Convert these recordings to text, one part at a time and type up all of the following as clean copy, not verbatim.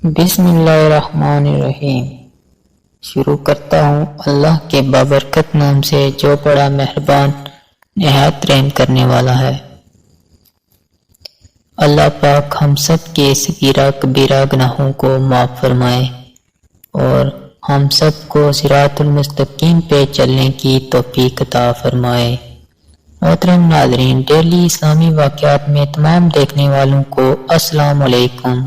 بسم اللہ الرحمن الرحیم۔ شروع کرتا ہوں اللہ کے بابرکت نام سے جو بڑا مہربان نہایت رحم کرنے والا ہے۔ اللہ پاک ہم سب کے صغیرہ کبیرہ گناہوں کو معاف فرمائے اور ہم سب کو صراط المستقیم پہ چلنے کی توفیق عطا فرمائے۔ محترم ناظرین، ڈیلی اسلامی واقعات میں تمام دیکھنے والوں کو السلام علیکم۔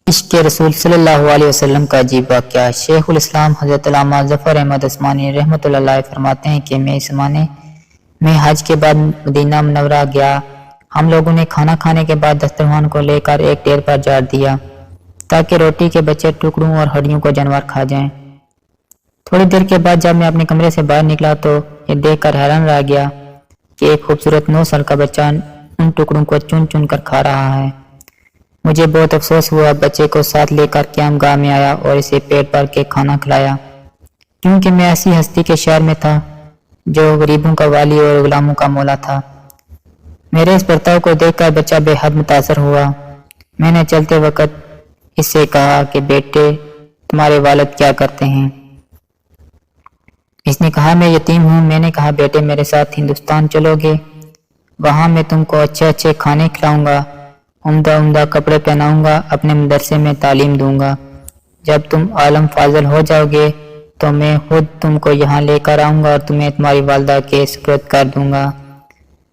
عشق رسول صلی اللہ علیہ وسلم کا عجیب واقعہ۔ شیخ الاسلام حضرت علامہ ظفر احمد عثمانی رحمۃ اللہ علیہ فرماتے ہیں کہ میں اس زمانے میں حج کے بعد مدینہ منورہ گیا۔ ہم لوگوں نے کھانا کھانے کے بعد دسترخوان کو لے کر ایک ڈھیر پر جاڑ دیا تاکہ روٹی کے بچے ٹکڑوں اور ہڈیوں کو جانور کھا جائیں۔ تھوڑی دیر کے بعد جب میں اپنے کمرے سے باہر نکلا تو یہ دیکھ کر حیران رہ گیا کہ ایک خوبصورت 9 سال کا بچہ ان ٹکڑوں کو چن چن کر کھا رہا ہے۔ مجھے بہت افسوس ہوا، بچے کو ساتھ لے کر قیام گاہ میں آیا اور اسے پیٹ بھر کے کھانا کھلایا، کیونکہ میں ایسی ہستی کے شہر میں تھا جو غریبوں کا والی اور غلاموں کا مولا تھا۔ میرے اس برتاؤ کو دیکھ کر بچہ بے حد متاثر ہوا۔ میں نے چلتے وقت اس سے کہا کہ بیٹے، تمہارے والد کیا کرتے ہیں؟ اس نے کہا میں یتیم ہوں۔ میں نے کہا بیٹے میرے ساتھ ہندوستان چلو گے، وہاں میں تم کو اچھے اچھے کھانے کھلاؤں گا، عمدہ عمدہ کپڑے پہناؤں گا، اپنے مدرسے میں تعلیم دوں گا۔ جب تم عالم فاضل ہو جاؤ گے تو میں خود تم کو یہاں لے کر آؤں گا اور تمہیں تمہاری والدہ کے سپرد کر دوں گا۔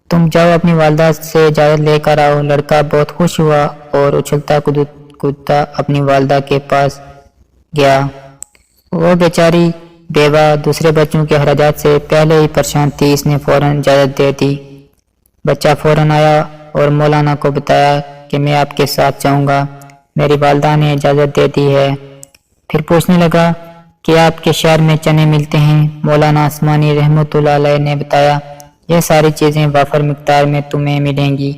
تم جاؤ اپنی والدہ سے اجازت لے کر آؤ۔ لڑکا بہت خوش ہوا اور اچھلتا کودتا اپنی والدہ کے پاس گیا۔ وہ بیچاری بیوہ دوسرے بچوں کے اخراجات سے پہلے ہی پریشان تھی۔ اس نے فوراً اجازت دے دی۔ بچہ فوراً آیا اور مولانا کو بتایا کہ میں آپ کے ساتھ جاؤں گا، میری والدہ نے اجازت دے دی ہے۔ پھر پوچھنے لگا کہ آپ کے شہر میں چنے ملتے ہیں؟ مولانا عثمانی رحمۃ اللہ علیہ نے بتایا یہ ساری چیزیں وافر مقدار میں تمہیں ملیں گی۔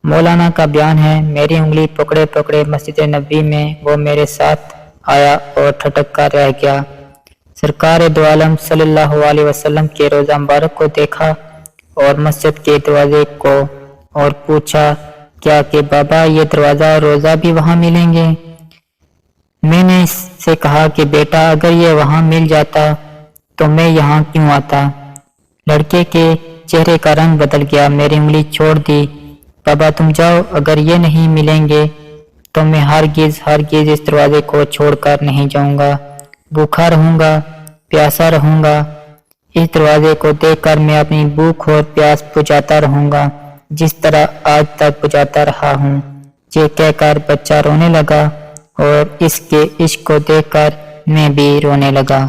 مولانا کا بیان ہے، میری انگلی پکڑے پکڑے مسجد نبوی میں وہ میرے ساتھ آیا اور ٹھٹک کر رہ گیا۔ سرکار دو عالم صلی اللہ علیہ وسلم کے روضہ مبارک کو دیکھا اور مسجد کے دروازے کو اور پوچھا کیا کہ بابا یہ دروازہ اور روضہ بھی وہاں ملیں گے؟ میں نے اس سے کہا کہ بیٹا اگر یہ وہاں مل جاتا تو میں یہاں کیوں آتا؟ لڑکے کے چہرے کا رنگ بدل گیا۔ میری انگلی چھوڑ دی۔ بابا تم جاؤ، اگر یہ نہیں ملیں گے تو میں ہرگز اس دروازے کو چھوڑ کر نہیں جاؤں گا، بھوکا رہوں گا، پیاسا رہوں گا۔ اس دروازے کو دیکھ کر میں اپنی بھوک اور پیاس بجھاتا رہوں گا جس طرح آج تک بجھاتا رہا ہوں۔ یہ کہہ کر بچہ رونے لگا اور اس کے عشق کو دیکھ کر میں بھی رونے لگا۔